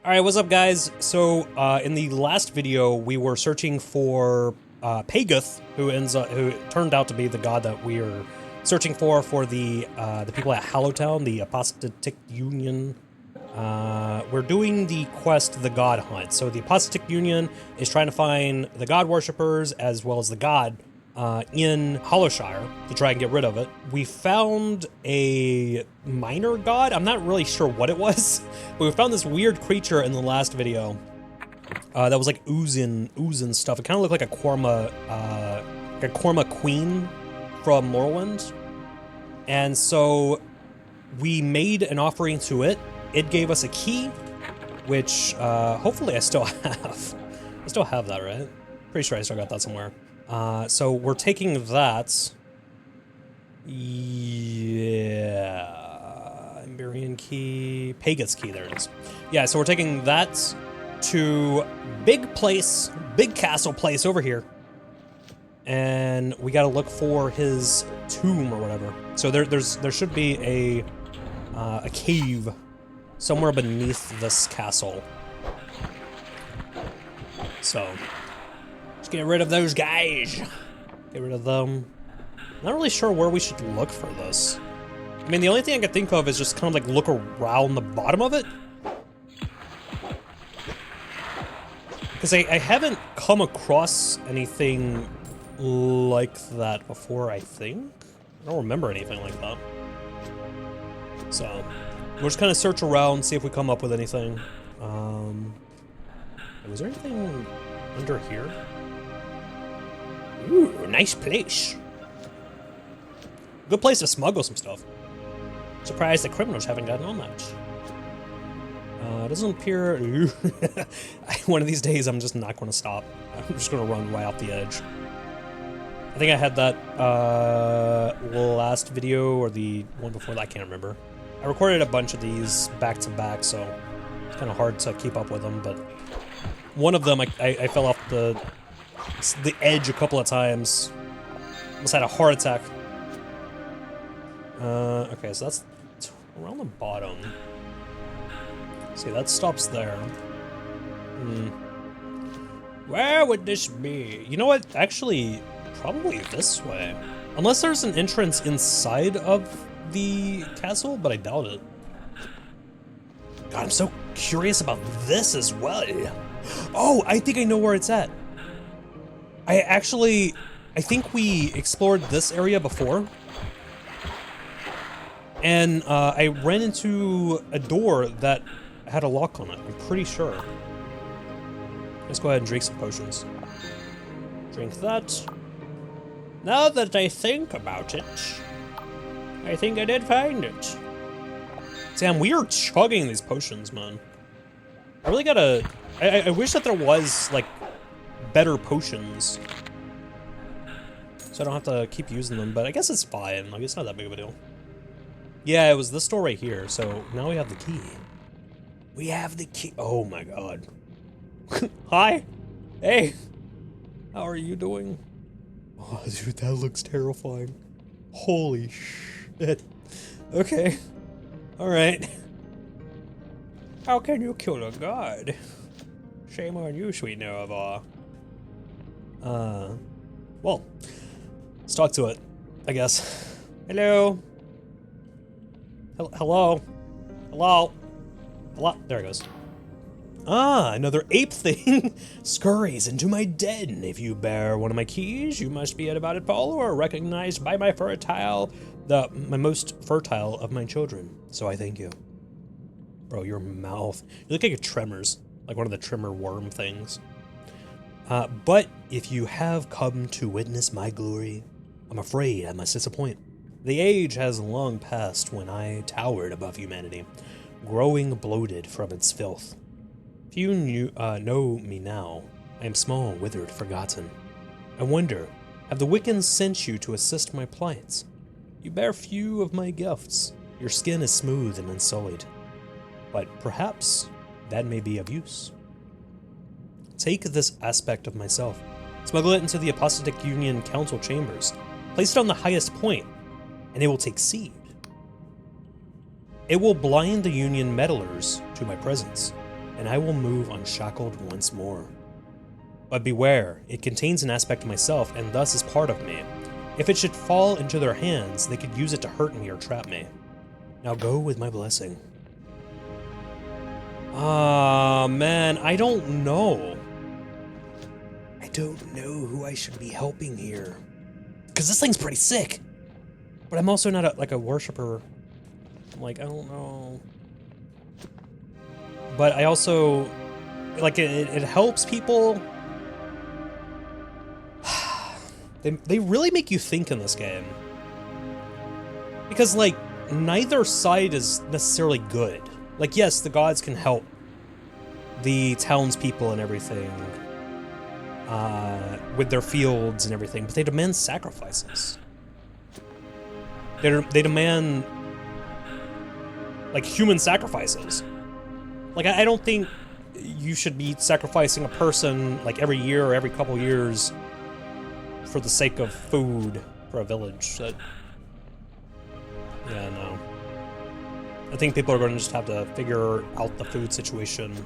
Alright, what's up guys? So, in the last video, we were searching for Pagoth, who turned out to be the god that we are searching for the people at Hallowtown, the Apostatic Union. We're doing the quest, the God Hunt. So the Apostatic Union is trying to find the god worshippers as well as the god in Hollowshire to try and get rid of it. We found a minor god. I'm not really sure what it was, but we found this weird creature in the last video that was like oozing stuff. It kind of looked like a Korma queen from Morrowind. And so we made an offering to it. It gave us a key, which hopefully I still have. I still have that, right? Pretty sure I still got that somewhere. So we're taking that. Yeah. Emberian key. Pagoth's key, there it is. Yeah, so we're taking that to big castle place over here. And we gotta look for his tomb or whatever. So there should be a cave somewhere beneath this castle. So let's get rid of those guys. Get rid of them. Not really sure where we should look for this. I mean, the only thing I could think of is just kind of like look around the bottom of it. Because I haven't come across anything like that before, I think. I don't remember anything like that. So we'll just kind of search around, see if we come up with anything. Was there anything under here? Ooh, nice place. Good place to smuggle some stuff. Surprised the criminals haven't gotten on that. Doesn't appear... One of these days, I'm just not going to stop. I'm just going to run right off the edge. I think I had that last video or the one before that, I can't remember. I recorded a bunch of these back to back, so it's kind of hard to keep up with them, but one of them I fell off the edge a couple of times. Almost had a heart attack. Okay, so that's around the bottom. See, that stops there. Where would this be? You know what? Actually, probably this way. Unless there's an entrance inside of the castle, but I doubt it. God, I'm so curious about this as well. Oh, I think I know where it's at. I think we explored this area before. And I ran into a door that had a lock on it, I'm pretty sure. Let's go ahead and drink some potions. Drink that. Now that I think about it, I think I did find it. Damn, we are chugging these potions, man. I really gotta... I wish that there was, like, better potions. So I don't have to keep using them, but I guess it's fine. Like, it's not that big of a deal. Yeah, it was this door right here, so now we have the key. We have the key. Oh my god. Hi! Hey! How are you doing? Oh, dude, that looks terrifying. Holy shit. Okay. Alright. How can you kill a god? Shame on you, sweet Nerva. Well, let's talk to it, I guess. Hello? Hello? Hello? Hello? There it goes. Ah, another ape thing scurries into my den. If you bear one of my keys, you must be a devoted follower, recognized by my most fertile of my children. So I thank you. Bro, your mouth. You look like a Tremors, like one of the Tremor worm things. But if you have come to witness my glory, I'm afraid I must disappoint. The age has long passed when I towered above humanity, growing bloated from its filth. Few know me now. I am small, withered, forgotten. I wonder, have the Wiccans sent you to assist my plight? You bear few of my gifts. Your skin is smooth and unsullied. But perhaps that may be of use. Take this aspect of myself, smuggle it into the Apostatic Union Council chambers, place it on the highest point, and it will take seed. It will blind the Union meddlers to my presence, and I will move unshackled once more. But beware, it contains an aspect of myself, and thus is part of me. If it should fall into their hands, they could use it to hurt me or trap me. Now go with my blessing. Ah, man, I don't know. I don't know who I should be helping here. Because this thing's pretty sick. But I'm also not like a worshiper. I'm like, I don't know. But I also, like, it helps people. They really make you think in this game. Because, like, neither side is necessarily good. Like, yes, the gods can help the townspeople and everything with their fields and everything, but they demand sacrifices. They demand, like, human sacrifices. Like, I don't think you should be sacrificing a person, like, every year or every couple years for the sake of food for a village. Yeah, no. I think people are going to just have to figure out the food situation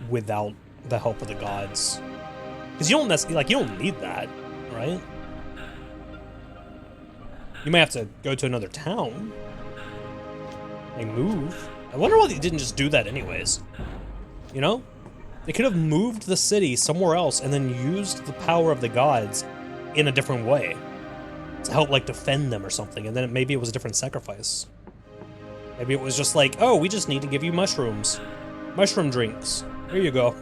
without the help of the gods. Because you don't necessarily, you don't need that, right? You might have to go to another town. Like, move. I wonder why they didn't just do that anyways. You know? They could have moved the city somewhere else and then used the power of the gods in a different way to help, like, defend them or something, and then maybe it was a different sacrifice. Maybe it was just like, oh, we just need to give you mushrooms. Mushroom drinks. Here you go.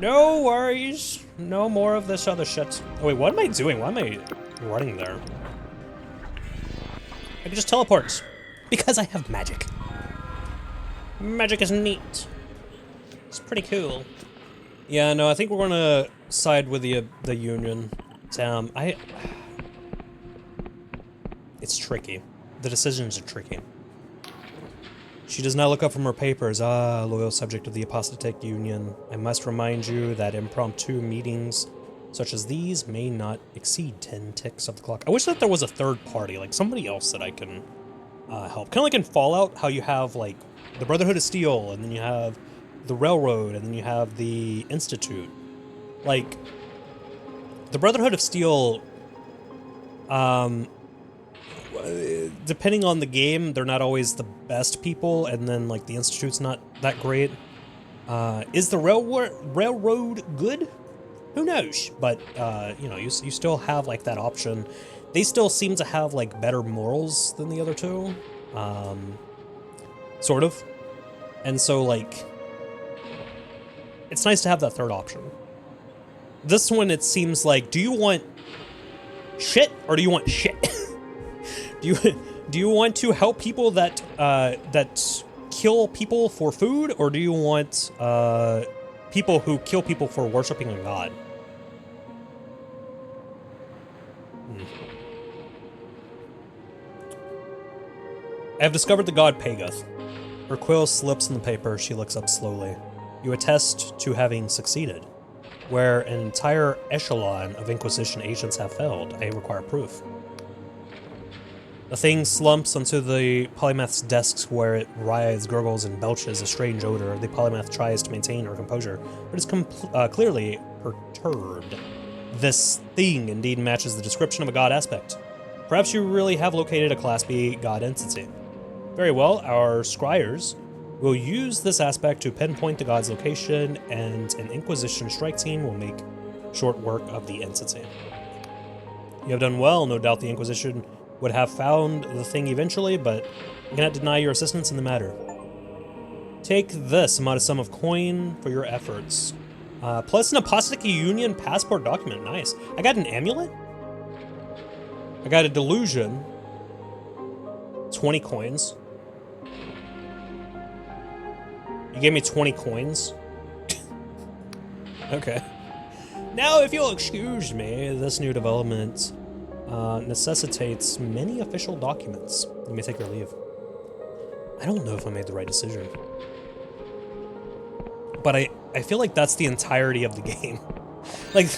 No worries. No more of this other shit. Oh, wait, what am I doing? Why am I running there? I can just teleport. Because I have magic. Magic is neat. It's pretty cool. Yeah, no, I think we're gonna side with the Union. Damn, it's tricky. The decisions are tricky. She does not look up from her papers. Ah, loyal subject of the apostatic Union. I must remind you that impromptu meetings such as these may not exceed 10 ticks of the clock. I wish that there was a third party, like somebody else that I can help. Kind of like in Fallout, how you have like the Brotherhood of Steel, and then you have the Railroad, and then you have the Institute. Like, the Brotherhood of Steel, depending on the game, they're not always the best people, and then like the Institute's not that great. Is the Railroad good? Who knows? But you know, you still have like that option. They still seem to have like better morals than the other two, sort of. And so like, it's nice to have that third option. This one, it seems like, do you want shit or do you want shit? Do you want to help people that that kill people for food, or do you want people who kill people for worshiping a god? I have discovered the god Pagath. Her quill slips in the paper. She looks up slowly. You attest to having succeeded. Where an entire echelon of Inquisition agents have failed, I require proof. The thing slumps onto the polymath's desks where it writhes, gurgles, and belches a strange odor. The polymath tries to maintain her composure, but is clearly perturbed. This thing indeed matches the description of a god aspect. Perhaps you really have located a Class B god entity. Very well, our scryers will use this aspect to pinpoint the god's location, and an Inquisition strike team will make short work of the entity. You have done well. No doubt the Inquisition would have found the thing eventually, but I cannot deny your assistance in the matter. Take this modest sum of coin for your efforts. Plus an Apostatic Union passport document. Nice. I got an amulet. I got a Delusion. 20 coins. You gave me 20 coins? Okay. Now, if you'll excuse me, this new development necessitates many official documents. You may take your leave. I don't know if I made the right decision. But I feel like that's the entirety of the game. Like,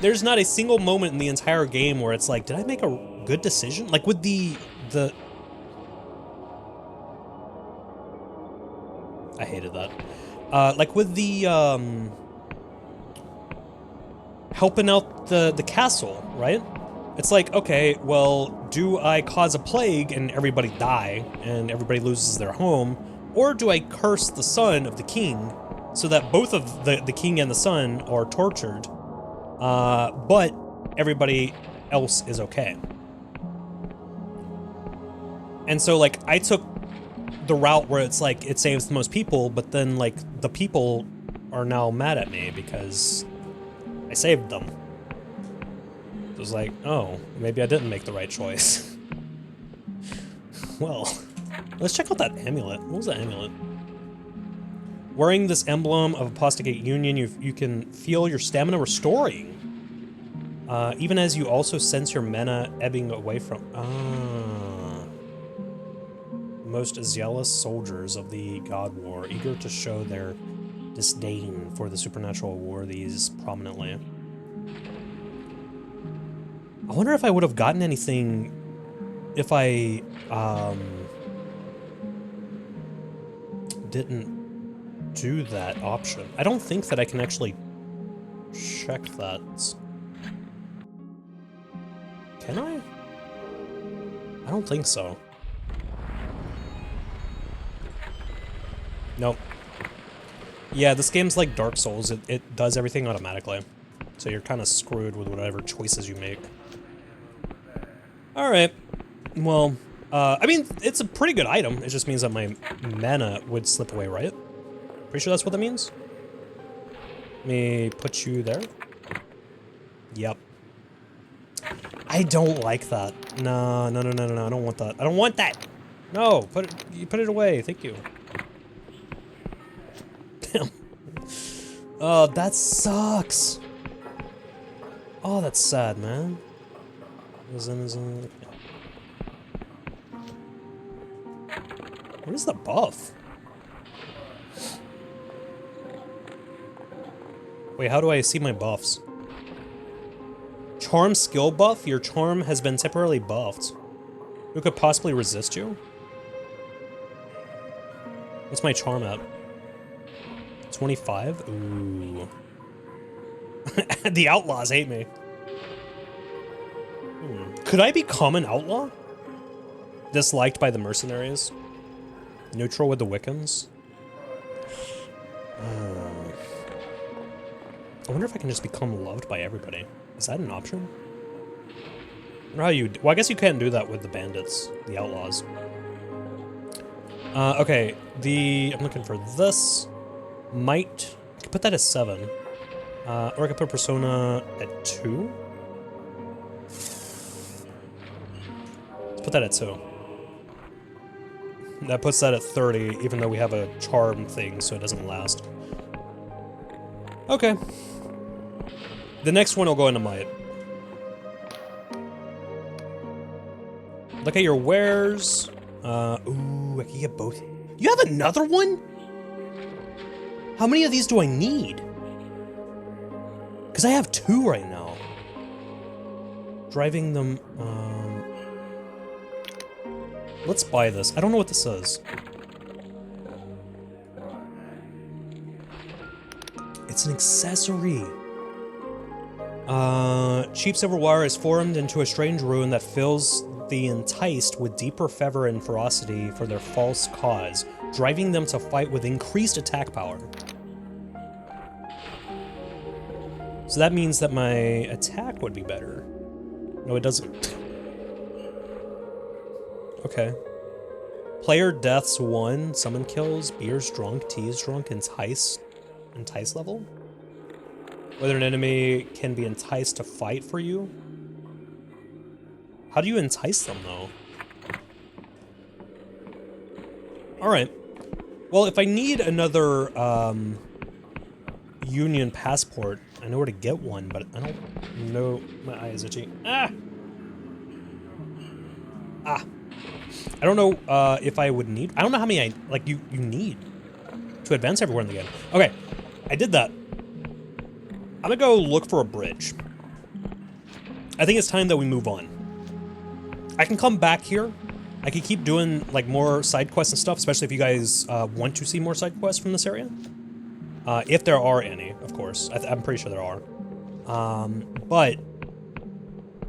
there's not a single moment in the entire game where it's like, did I make a good decision? Like, with the... I hated that. Like with the, helping out the castle, right? It's like, okay, well, do I cause a plague and everybody die and everybody loses their home? Or do I curse the son of the king so that both of the king and the son are tortured, but everybody else is okay? And so, like, I took the route where it's like, it saves the most people, but then, like, the people are now mad at me because I saved them. It was like, oh, maybe I didn't make the right choice. Well, let's check out that amulet. What was that amulet? Wearing this emblem of Apostate Union, you can feel your stamina restoring. Even as you also sense your mana ebbing away from... most zealous soldiers of the God War, eager to show their disdain for the supernatural worthies prominently. I wonder if I would have gotten anything if I didn't do that option. I don't think that I can actually check that. Can I? I don't think so. Nope. Yeah, this game's like Dark Souls. It does everything automatically. So you're kind of screwed with whatever choices you make. Alright. Well, I mean, it's a pretty good item. It just means that my mana would slip away, right? Pretty sure that's what that means? Let me put you there. Yep. I don't like that. No, no, no, no, no, no. I don't want that. I don't want that! No! Put it away. Thank you. Damn. Oh, that sucks. Oh, that's sad, man. What is the buff? Wait, how do I see my buffs? Charm skill buff? Your charm has been temporarily buffed. Who could possibly resist you? What's my charm at? 25? Ooh. The outlaws hate me. Could I become an outlaw? Disliked by the mercenaries? Neutral with the Wiccans? I wonder if I can just become loved by everybody. Is that an option? I wonder how you... Well, I guess you can't do that with the bandits, the outlaws. Okay, I'm looking for this. Might... I could put that as 7. Or I could put Persona at 2. Let's put that at 2. That puts that at 30, even though we have a charm thing, so it doesn't last. Okay. The next one will go into Might. Look at your wares. Ooh, I can get both. You have another one? How many of these do I need? Because I have 2 right now. Driving them, let's buy this. I don't know what this is. It's an accessory. Cheap silver wire is formed into a strange rune that fills the enticed with deeper fervor and ferocity for their false cause, driving them to fight with increased attack power. So that means that my attack would be better. No, it doesn't. Okay. Player deaths 1, summon kills, beers drunk, teas drunk, entice level? Whether an enemy can be enticed to fight for you? How do you entice them, though? Alright. Well, if I need another, Union passport, I know where to get one, but I don't know. My eye is itchy. Ah! Ah! I don't know, if I would need... I don't know how many you need to advance everywhere in the game. Okay, I did that. I'm gonna go look for a bridge. I think it's time that we move on. I can come back here I could keep doing like more side quests and stuff, especially if you guys want to see more side quests from this area. If there are any, of course. I'm pretty sure there are. But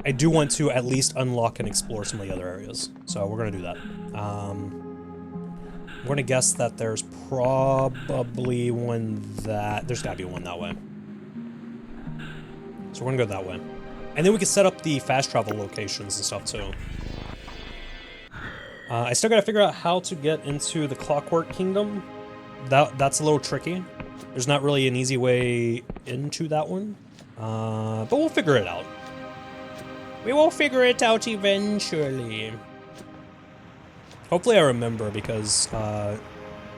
I do want to at least unlock and explore some of the other areas. So we're gonna do that. I'm gonna guess that there's probably one that... There's gotta be one that way. So we're gonna go that way. And then we can set up the fast travel locations and stuff too. I still gotta figure out how to get into the Clockwork Kingdom. That's a little tricky. There's not really an easy way into that one. But we'll figure it out. We will figure it out eventually. Hopefully I remember, because I'm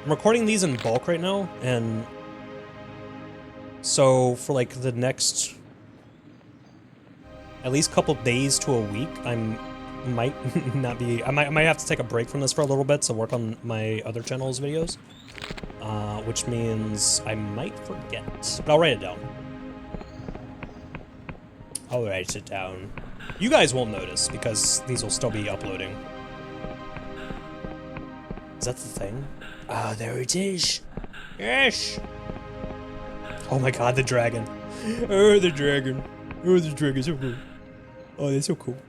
recording these in bulk right now, and so for like the next at least couple days to a week, I might not be... I might have to take a break from this for a little bit to work on my other channel's videos. Which means I might forget. But I'll write it down. I'll write it down. You guys won't notice, because these will still be uploading. Is that the thing? Ah, there it is. Yes! Oh my god, the dragon. Oh, the dragon. Oh, the dragon's so cool. Oh, that's so cool. Do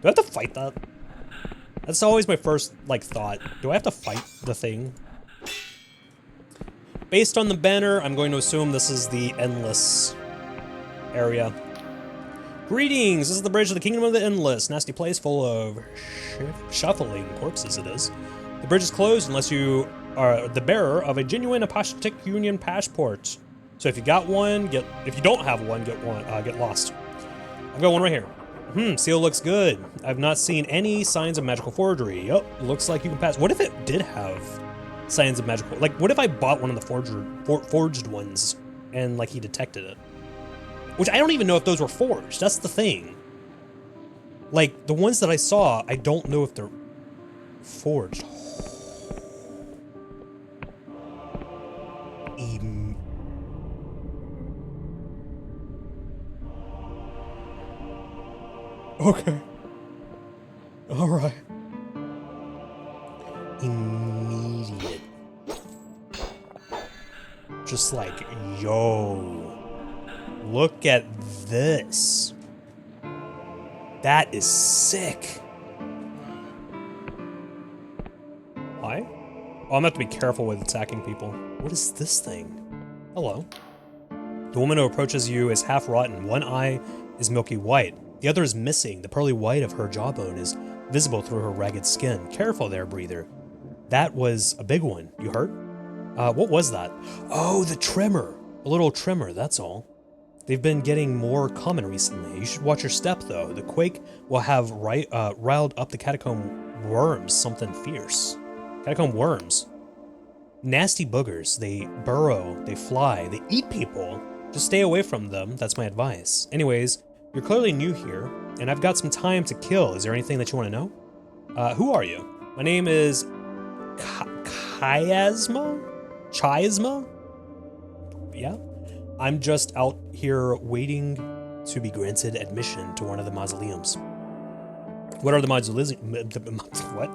I have to fight that? That's always my first, like, thought. Do I have to fight the thing? Based on the banner, I'm going to assume this is the Endless area. Greetings! This is the bridge of the Kingdom of the Endless. Nasty place full of shuffling corpses it is. The bridge is closed unless you are the bearer of a genuine Apostolic Union passport. So if you got one, if you don't have one, get lost. I've got one right here. Seal looks good. I've not seen any signs of magical forgery. Yep, looks like you can pass. What if it did have signs of magical... Like, what if I bought one of the forged ones and, like, he detected it? Which I don't even know if those were forged. That's the thing. Like, the ones that I saw, I don't know if they're forged. Okay. Alright. Immediate. Just like, yo. Look at this. That is sick. Hi? Oh, I'm gonna have to be careful with attacking people. What is this thing? Hello. The woman who approaches you is half rotten. One eye is milky white. The other is missing. The pearly white of her jawbone is visible through her ragged skin. Careful there, breather. That was a big one. You hurt? What was that? Oh, the tremor. A little tremor, that's all. They've been getting more common recently. You should watch your step, though. The quake will have riled up the catacomb worms, something fierce. Catacomb worms. Nasty boogers. They burrow, they fly, they eat people. Just stay away from them, that's my advice. Anyways, you're clearly new here, and I've got some time to kill. Is there anything that you want to know? Who are you? My name is... Chiasma? Yeah? I'm just out here waiting to be granted admission to one of the mausoleums. What are the mausoleums? What?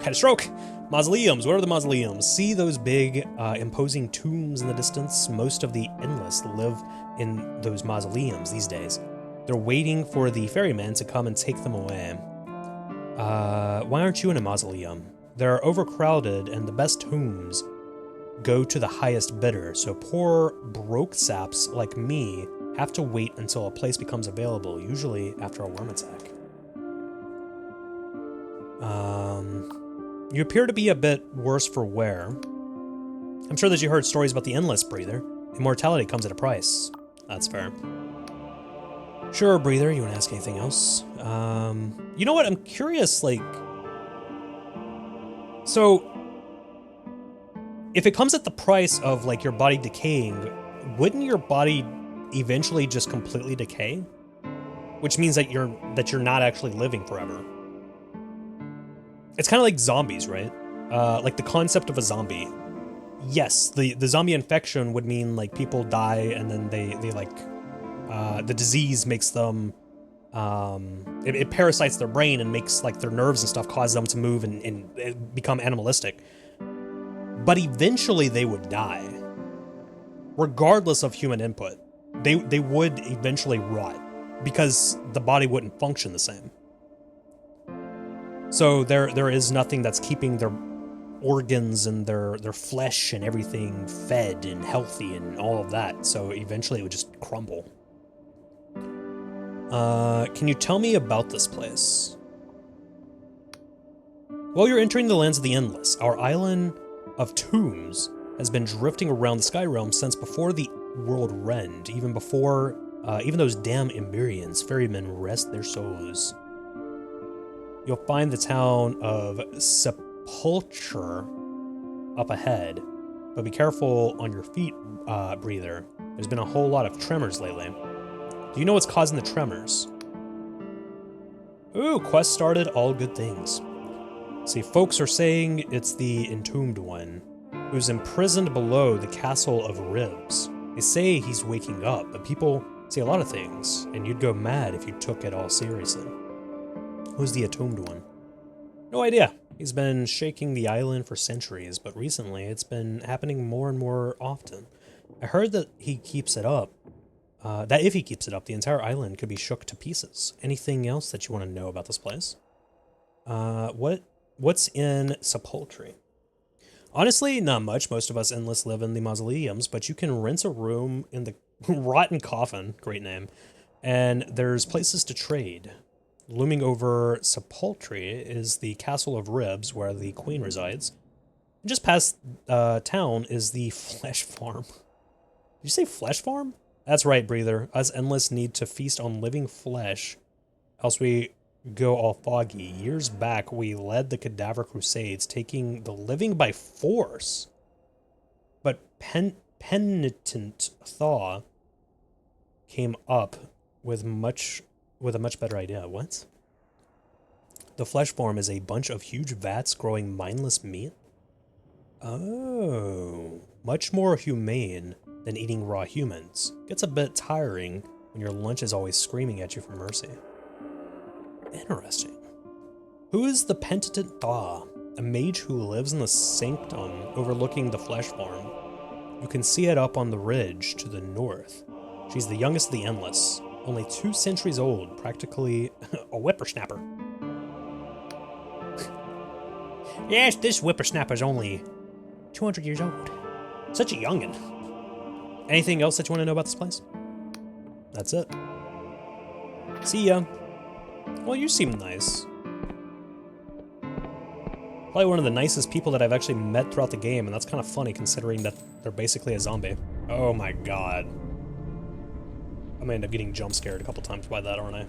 Had a stroke. Mausoleums. What are the mausoleums? See those big, imposing tombs in the distance? Most of the Endless live in those mausoleums these days. They're waiting for the ferryman to come and take them away. Why aren't you in a mausoleum? They're overcrowded, and the best tombs go to the highest bidder, so poor broke saps like me have to wait until a place becomes available, usually after a worm attack. You appear to be a bit worse for wear. I'm sure that you heard stories about the Endless, Breather. Immortality comes at a price. That's fair. Sure, Breather, you want to ask anything else? You know what, I'm curious, like... So... if it comes at the price of, like, your body decaying, wouldn't your body eventually just completely decay? Which means that you're not actually living forever. It's kind of like zombies, right? Like the concept of a zombie. Yes, the zombie infection would mean, like, people die and then they like, the disease makes them It parasites their brain and makes like their nerves and stuff cause them to move and become animalistic. But eventually they would die. Regardless of human input, they would eventually rot because the body wouldn't function the same. So there is nothing that's keeping their organs and their flesh and everything fed and healthy and all of that. So eventually it would just crumble. Can you tell me about this place? While you're entering the lands of the Endless, our island of tombs has been drifting around the Sky Realm since before the world rend, even before even those damn Emberians, ferrymen, rest their souls. You'll find the town of Sepulture up ahead, but be careful on your feet, breather. There's been a whole lot of tremors lately. Do you know what's causing the tremors? Ooh, quest started, all good things. See, folks are saying it's the entombed one, who's imprisoned below the castle of Ribs. They say he's waking up, but people say a lot of things, and you'd go mad if you took it all seriously. Who's the entombed one? No idea. He's been shaking the island for centuries, but recently it's been happening more and more often. I heard that he keeps it up. That if he keeps it up, the entire island could be shook to pieces. Anything else that you want to know about this place? What's in Sepulture? Honestly, not much. Most of us Endless live in the mausoleums, but you can rent a room in the Rotten Coffin, great name, and there's places to trade. Looming over Sepulture is the Castle of Ribs, where the Queen resides. Just past town is the Flesh Farm. Did you say Flesh Farm? That's right, breather. Us Endless need to feast on living flesh, else we go all foggy. Years back, we led the Cadaver Crusades, taking the living by force. But penitent Thaw came up with a much better idea. What? The Flesh Farm is a bunch of huge vats growing mindless meat? Oh, much more humane than eating raw humans. Gets a bit tiring when your lunch is always screaming at you for mercy. Interesting. Who is the Penitent Thaw? A mage who lives in the sanctum overlooking the Flesh Farm. You can see it up on the ridge to the north. She's the youngest of the Endless, only 2 centuries old, practically a whippersnapper. Yes, this whippersnapper's only 200 years old. Such a youngin'. Anything else that you want to know about this place? That's it. See ya. Well, you seem nice. Probably one of the nicest people that I've actually met throughout the game, and that's kind of funny considering that they're basically a zombie. Oh my god. I'm gonna end up getting jump scared a couple times by that, aren't I?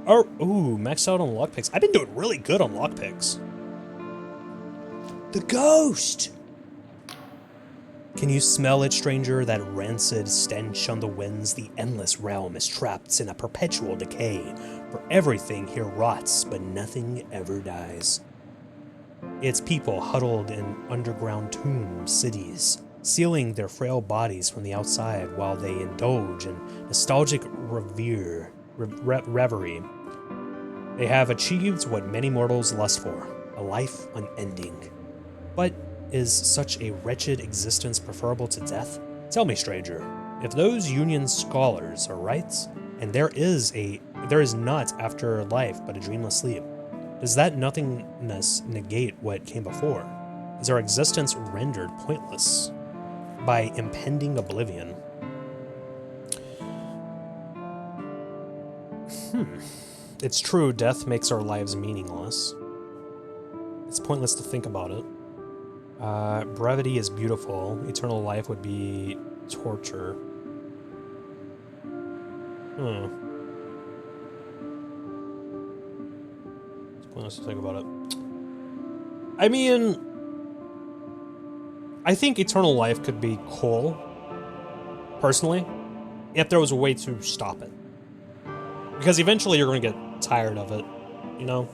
Oh, ooh, maxed out on lockpicks. I've been doing really good on lockpicks. The ghost! Can you smell it, stranger? That rancid stench on the winds? The Endless realm is trapped in a perpetual decay, for everything here rots, but nothing ever dies. Its people huddled in underground tomb cities, sealing their frail bodies from the outside while they indulge in nostalgic reverie. They have achieved what many mortals lust for, a life unending. But is such a wretched existence preferable to death? Tell me, stranger, if those Union scholars are right, and there is not after life but a dreamless sleep, does that nothingness negate what came before? Is our existence rendered pointless by impending oblivion? It's true, death makes our lives meaningless. It's pointless to think about it. Brevity is beautiful. Eternal life would be torture. It's pointless to think about it. I mean, I think eternal life could be cool, personally, if there was a way to stop it. Because eventually you're going to get tired of it, you know?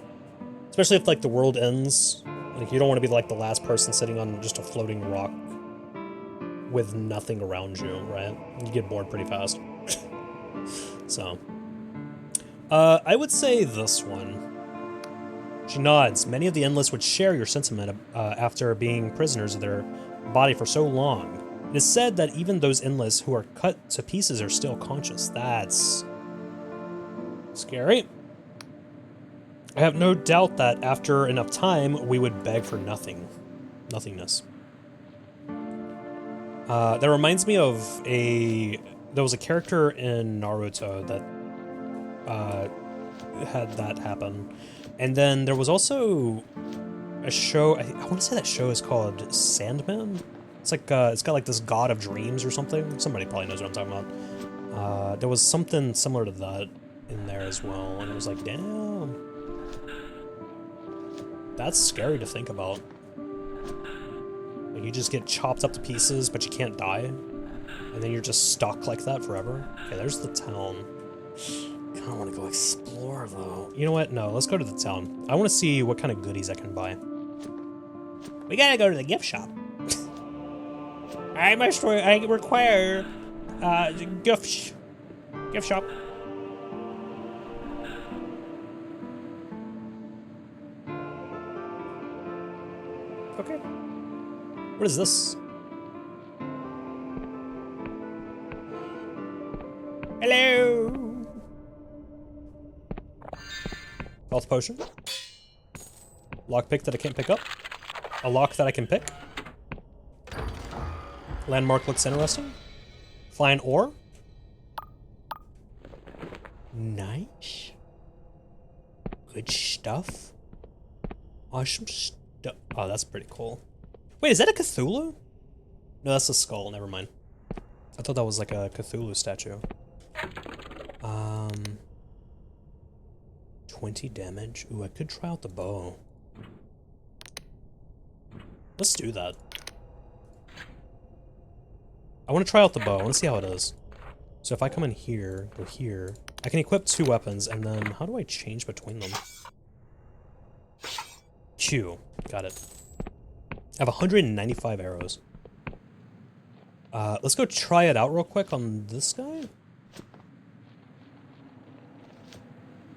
Especially if, like, the world ends. Like, you don't want to be, like, the last person sitting on just a floating rock with nothing around you, right? You get bored pretty fast. So, I would say this one. She nods. Many of the Endless would share your sentiment after being prisoners of their body for so long. It is said that even those Endless who are cut to pieces are still conscious. That's scary. I have no doubt that after enough time, we would beg for nothingness. That reminds me of there was a character in Naruto that had that happen. And then there was also a show, I want to say that show is called Sandman. It's like, it's got like this god of dreams or something. Somebody probably knows what I'm talking about. There was something similar to that in there as well. And it was like, damn. That's scary to think about. Like you just get chopped up to pieces, but you can't die. And then you're just stuck like that forever. Okay, there's the town. I kind of want to go explore, though. You know what? No, let's go to the town. I want to see what kind of goodies I can buy. We gotta go to the gift shop. I require, gift shop. Okay. What is this? Hello! Health potion. Lockpick that I can't pick up. A lock that I can pick. Landmark looks interesting. Flying ore. Nice. Good stuff. Awesome stuff. Oh, that's pretty cool. Wait, is that a Cthulhu? No, that's a skull. Never mind. I thought that was like a Cthulhu statue. 20 damage. Ooh, I could try out the bow. Let's do that. I want to try out the bow. I want to see how it is. So if I come in here, go here, I can equip 2 weapons, and then how do I change between them? Q. Got it. I have 195 arrows. Let's go try it out real quick on this guy.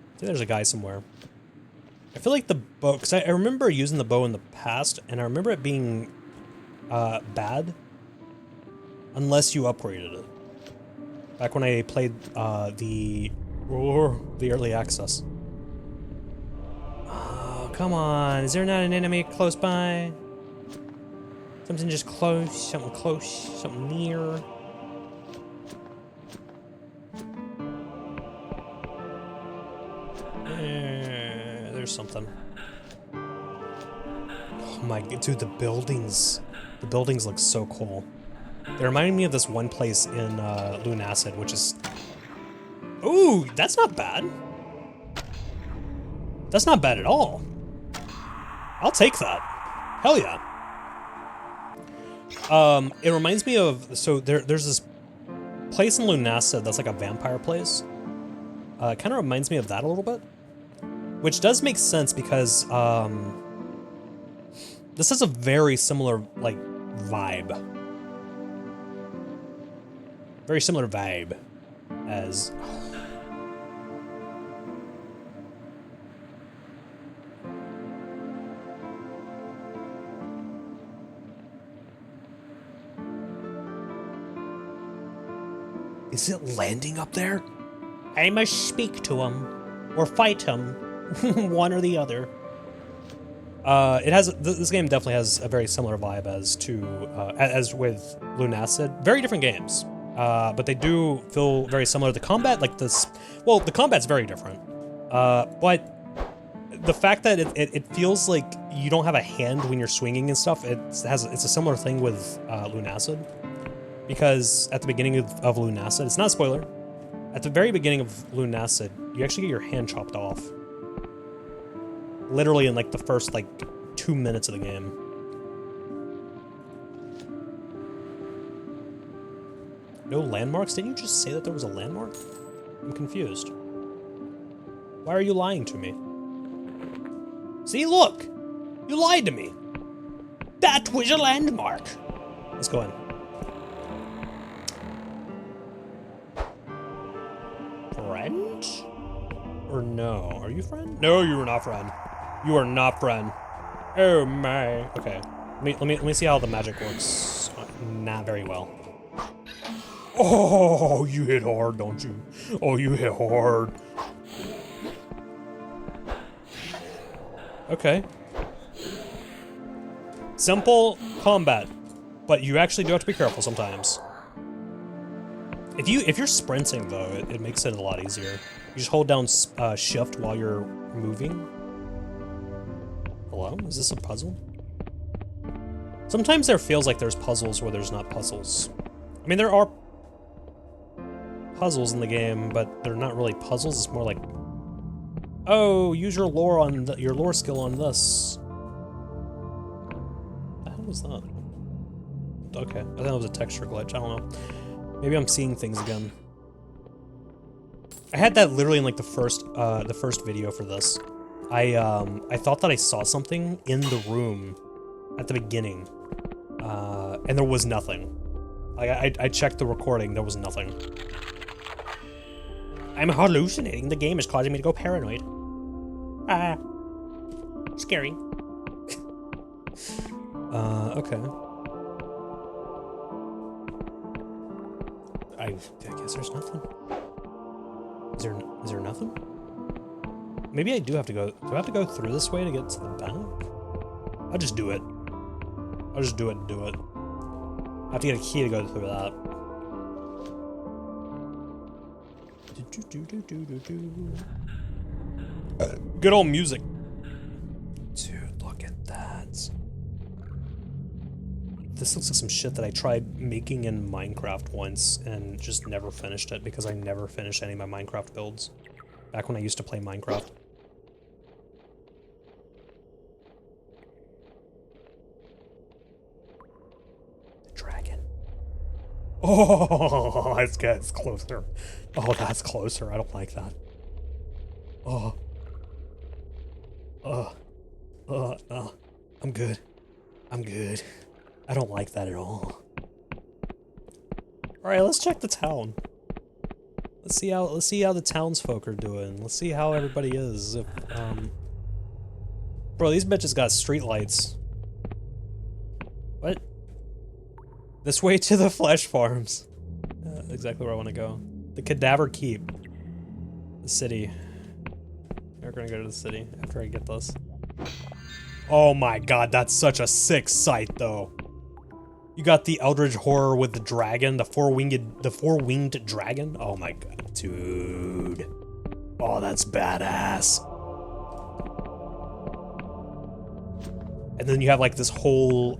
I think there's a guy somewhere. I feel like the bow, because I remember using the bow in the past, and I remember it being bad unless you upgraded it. Back when I played the early access. Oh, come on. Is there not an enemy close by? Something just close, something near. There's something. Oh my god, dude, the buildings look so cool. They remind me of this one place in Lunacid, which is... Ooh, that's not bad. That's not bad at all. I'll take that. Hell yeah. It reminds me of... So there's this place in Lunacid that's like a vampire place. It kind of reminds me of that a little bit. Which does make sense because this has a very similar, like, vibe. Very similar vibe as... Is it landing up there? I must speak to him. Or fight him. One or the other. It has this game definitely has a very similar vibe as with Lunacid. Very different games, but they do feel very similar. The combat, like this, well, the combat's very different, but the fact that it feels like you don't have a hand when you're swinging and stuff. It's a similar thing with Lunacid, because at the beginning of Lunacid, it's not a spoiler. At the very beginning of Lunacid, you actually get your hand chopped off. Literally in like the first like 2 minutes of the game. No landmarks? Didn't you just say that there was a landmark? I'm confused. Why are you lying to me? See, look! You lied to me! That was a landmark! Let's go in. friend? Or no? Are you friend? No, you are not friend. You are not friend. Oh my. Okay. Let me see how the magic works. Not very well. Oh, you hit hard, don't you? Oh, you hit hard. Okay. Simple combat, but you actually do have to be careful sometimes. If you're sprinting though, it makes it a lot easier. You just hold down shift while you're moving. Hello? Is this a puzzle? Sometimes there feels like there's puzzles where there's not puzzles. I mean, there are puzzles in the game, but they're not really puzzles. It's more like, oh, use your lore on your lore skill on this. What the hell was that? Okay, I think that was a texture glitch. I don't know. Maybe I'm seeing things again. I had that literally in like the first video for this. I thought that I saw something in the room at the beginning, and there was nothing. Like I checked the recording, there was nothing. I'm hallucinating. The game is causing me to go paranoid. Scary. Okay. I guess there's nothing. Is there nothing? Maybe I do have to go. Do I have to go through this way to get to the back? I'll just do it. I'll just do it and do it. I have to get a key to go through that. Good old music. Dude, look at that. This looks like some shit that I tried making in Minecraft once and just never finished it because I never finished any of my Minecraft builds. Back when I used to play Minecraft. The dragon. Oh, it's good. It's closer. Oh, that's closer. I don't like that. Oh. I'm good. I'm good. I don't like that at all. Alright, let's check the town. Let's see how the townsfolk are doing. Let's see how everybody is. If, bro, these bitches got streetlights. What? This way to the flesh farms. Exactly where I want to go. The Cadaver Keep. The city. We're gonna go to the city after I get this. Oh my god, that's such a sick sight, though. You got the Eldritch Horror with the dragon, the four-winged dragon. Oh my god, dude. Oh, that's badass. And then you have like this whole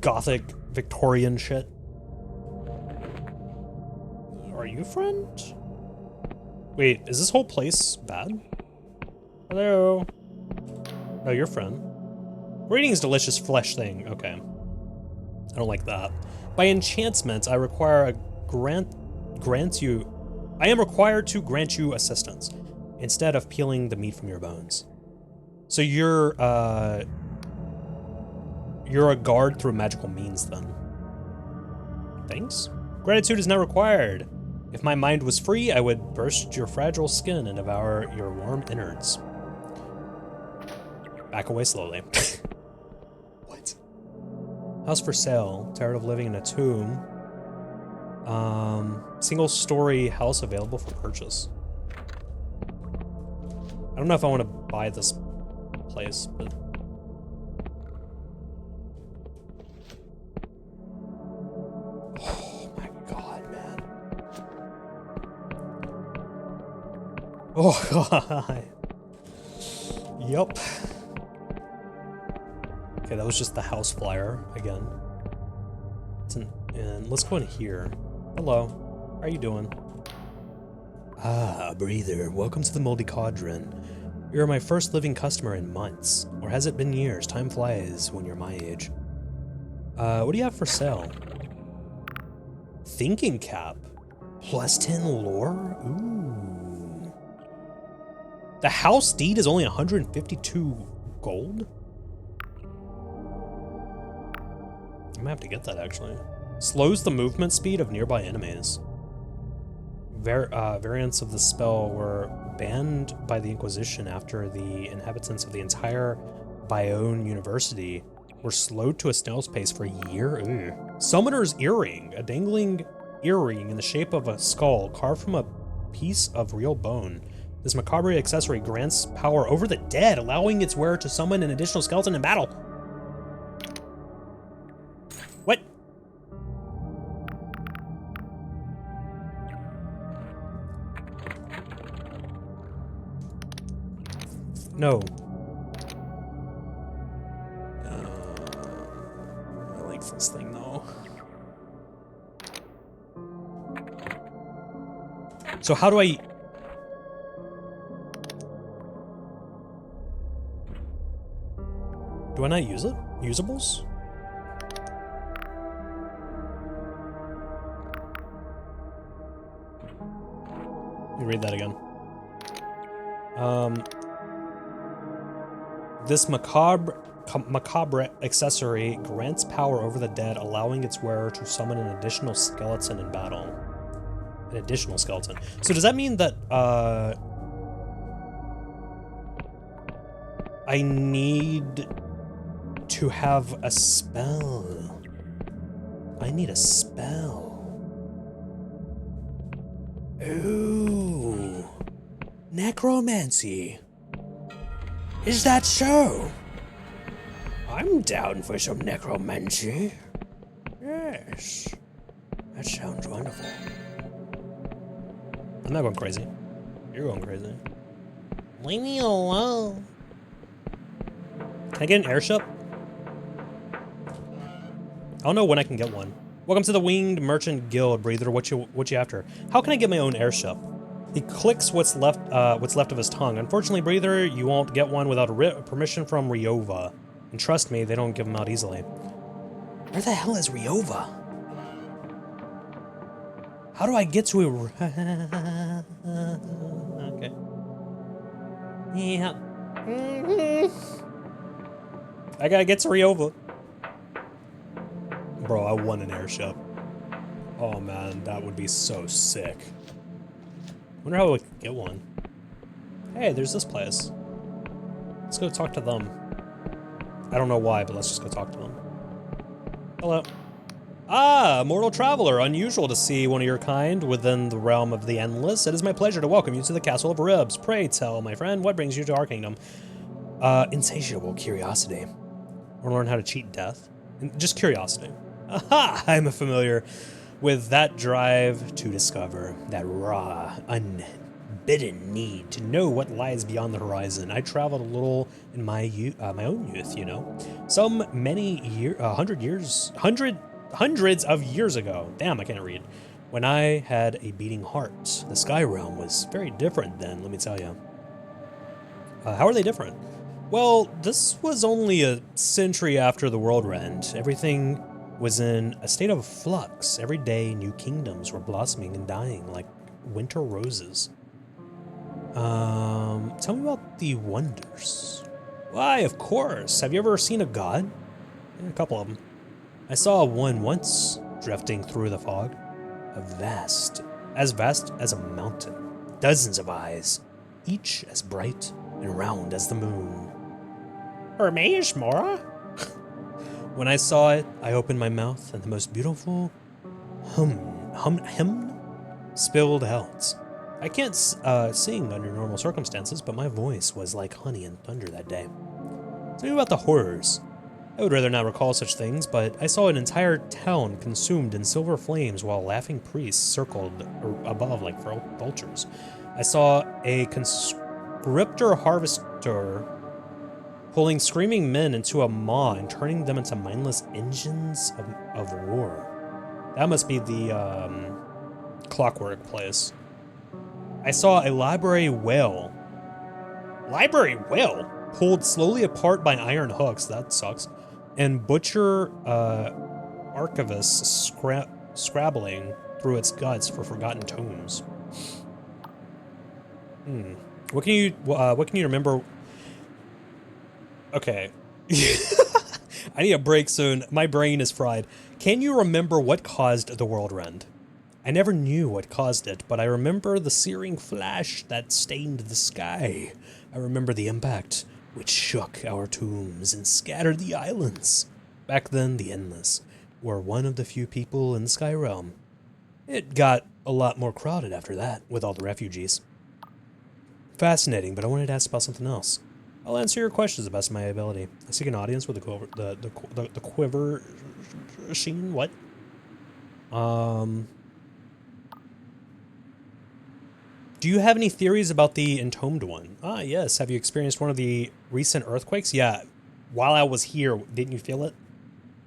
gothic Victorian shit. Are you friend? Wait, is this whole place bad? Hello? No, you're friend. Greetings, delicious flesh thing. Okay. I don't like that. By enchantment, I am required to grant you assistance, instead of peeling the meat from your bones. So you're a guard through magical means, then. Thanks? Gratitude is not required. If my mind was free, I would burst your fragile skin and devour your warm innards. Back away slowly. What? House for sale. Tired of living in a tomb. Single-story house available for purchase. I don't know if I want to buy this place, but... Oh my god, man. Oh god. Yup. Okay, that was just the house flyer again. And let's go in here. Hello. How are you doing? Ah, breather. Welcome to the Moldy Cauldron. You're my first living customer in months. Or has it been years? Time flies when you're my age. What do you have for sale? Thinking cap. Plus 10 lore? Ooh. The house deed is only 152 gold? I might have to get that, actually. Slows the movement speed of nearby enemies. variants of the spell were banned by the Inquisition after the inhabitants of the entire Bayonne University were slowed to a snail's pace for a year. Ugh. Summoner's Earring, a dangling earring in the shape of a skull carved from a piece of real bone. This macabre accessory grants power over the dead, allowing its wearer to summon an additional skeleton in battle. What? No. I like this thing though. So how do I... Do I not use it? Usables? Let me read that again. This macabre accessory grants power over the dead, allowing its wearer to summon an additional skeleton in battle. An additional skeleton. So does that mean that, I need to have a spell? I need a spell. Ooh. Necromancy. Is that so? I'm down for some necromancy. Yes. That sounds wonderful. I'm not going crazy. You're going crazy. Leave me alone. Can I get an airship? I don't know when I can get one. Welcome to the Winged Merchant Guild, Breather. What you after? How can I get my own airship? He clicks what's left of his tongue. Unfortunately, Breather, you won't get one without permission from Ryova. And trust me, they don't give them out easily. Where the hell is Ryova? How do I get to it? Okay. Yeah. I gotta get to Ryova. Bro, I want an airship. Oh man, that would be so sick. Wonder how we could get one. Hey, there's this place. Let's go talk to them. I don't know why, but let's just go talk to them. Hello. Ah, mortal traveler. Unusual to see one of your kind within the realm of the endless. It is my pleasure to welcome you to the Castle of Ribs. Pray tell, my friend, what brings you to our kingdom? Insatiable curiosity. Or learn how to cheat death? Just curiosity. Aha! I'm familiar with that drive to discover, that raw, unbidden need to know what lies beyond the horizon. I traveled a little in my own youth, you know. Some hundreds of years ago. Damn, I can't read. When I had a beating heart. The sky realm was very different then, let me tell you. How are they different? Well, this was only a century after the world end. Everything was in a state of flux. Every day, new kingdoms were blossoming and dying like winter roses. Tell me about the wonders. Why, of course. Have you ever seen a god? Yeah, a couple of them. I saw one once, drifting through the fog. As vast as a mountain. Dozens of eyes, each as bright and round as the moon. Hermes Mora? When I saw it, I opened my mouth, and the most beautiful hymn spilled out. I can't sing under normal circumstances, but my voice was like honey and thunder that day. Tell me about the horrors. I would rather not recall such things, but I saw an entire town consumed in silver flames while laughing priests circled above like vultures. I saw a conscriptor harvester pulling screaming men into a maw and turning them into mindless engines of war. That must be the clockwork place. I saw a library whale. Library whale? Pulled slowly apart by iron hooks, that sucks. And butcher archivists scrabbling through its guts for forgotten tomes. What can you remember? Okay. I need a break soon. My brain is fried. Can you remember what caused the world end? I never knew what caused it, but I remember the searing flash that stained the sky. I remember the impact, which shook our tombs and scattered the islands. Back then, the Endless were one of the few people in the Sky Realm. It got a lot more crowded after that, with all the refugees. Fascinating, but I wanted to ask about something else. I'll answer your questions to the best of my ability. I seek an audience with the quiver machine. What? Do you have any theories about the Entombed One? Ah, yes. Have you experienced one of the recent earthquakes? Yeah. While I was here, didn't you feel it?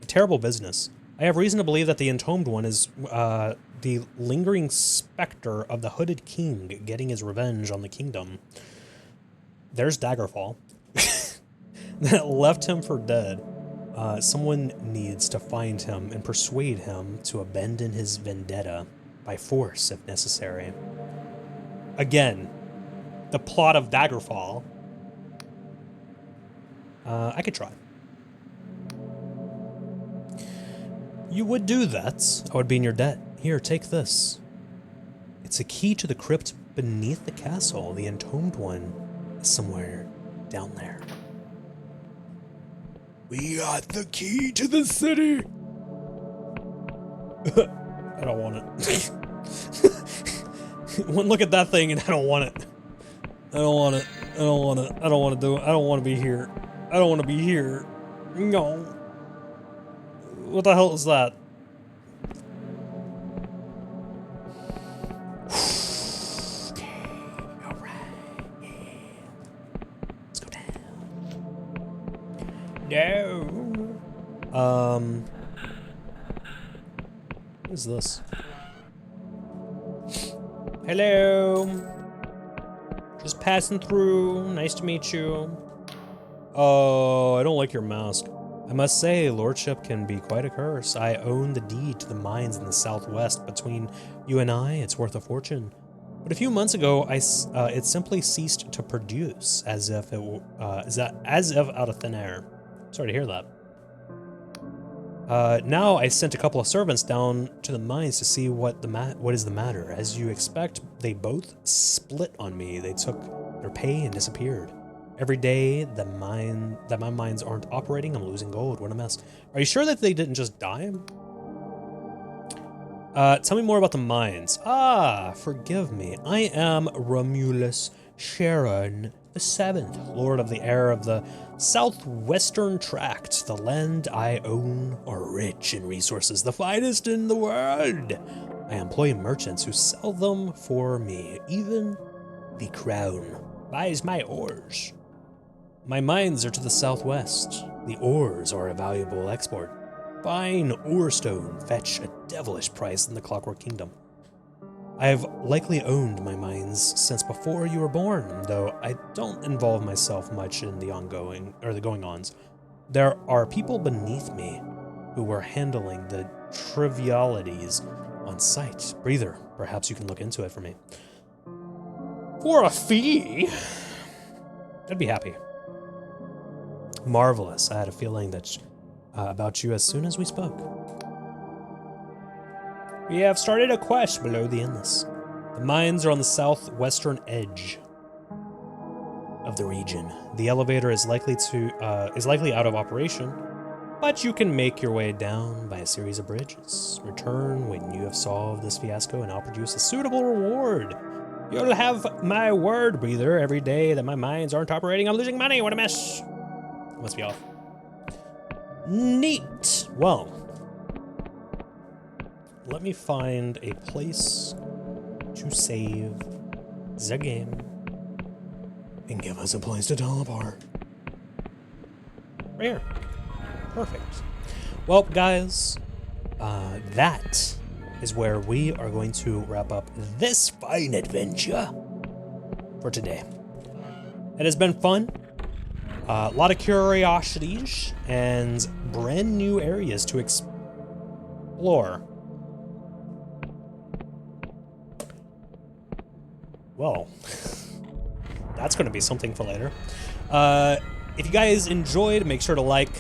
A terrible business. I have reason to believe that the Entombed One is the lingering specter of the Hooded King getting his revenge on the kingdom. There's Daggerfall. That left him for dead. Someone needs to find him and persuade him to abandon his vendetta by force if necessary. Again, the plot of Daggerfall. I could try. You would do that. I would be in your debt. Here, take this. It's a key to the crypt beneath the castle. The Entombed One is somewhere down there. We got the key to the city. I don't want it. One look at that thing and I don't want it. I don't want it. I don't want it. I don't want to do it. I don't want to be here. I don't want to be here. No. What the hell is that? Okay. Alright. Yeah. Let's go down. No. What is this? Hello. Just passing through. Nice to meet you. Oh, I don't like your mask. I must say, lordship can be quite a curse. I own the deed to the mines in the southwest. Between you and I, it's worth a fortune. But a few months ago, it simply ceased to produce, as if out of thin air. Sorry to hear that. Now I sent a couple of servants down to the mines to see what is the matter. As you expect, they both split on me. They took their pay and disappeared. Every day that my mines aren't operating, I'm losing gold. What a mess. Are you sure that they didn't just die? Tell me more about the mines. Ah, forgive me. I am Romulus Sharon the Seventh, Lord of the Air of the Southwestern Tract. The land I own are rich in resources, the finest in the world. I employ merchants who sell them for me. Even the crown buys my ores. My mines are to the southwest. The ores are a valuable export. Fine ore stone fetch a devilish price in the Clockwork Kingdom. I have likely owned my mines since before you were born, though I don't involve myself much in the going-ons. There are people beneath me who were handling the trivialities on site. Breather, perhaps you can look into it for me. For a fee? I'd be happy. Marvelous. I had a feeling that about you as soon as we spoke. We have started a quest below the Endless. The mines are on the southwestern edge of the region. The elevator is likely out of operation, but you can make your way down by a series of bridges. Return when you have solved this fiasco and I'll produce a suitable reward. You'll have my word, Breather. Every day that my mines aren't operating, I'm losing money. What a mess. I must be off. Neat. Well, let me find a place to save the game and give us a place to teleport. Right here. Perfect. Well, guys, that is where we are going to wrap up this fine adventure for today. It has been fun. A lot of curiosities and brand new areas to explore. Well, that's going to be something for later. If you guys enjoyed, make sure to like,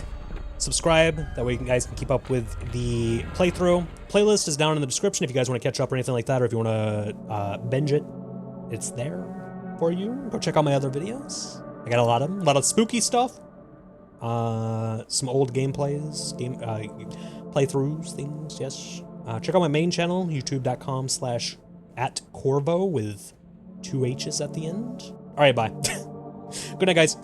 subscribe. That way you guys can keep up with the playthrough. Playlist is down in the description if you guys want to catch up or anything like that, or if you want to binge it, it's there for you. Go check out my other videos. I got a lot of them, a lot of spooky stuff. Some old gameplays, playthroughs, things, yes. Check out my main channel, youtube.com/@Khorvohh with 2 H's at the end. All right, bye. Good night, guys.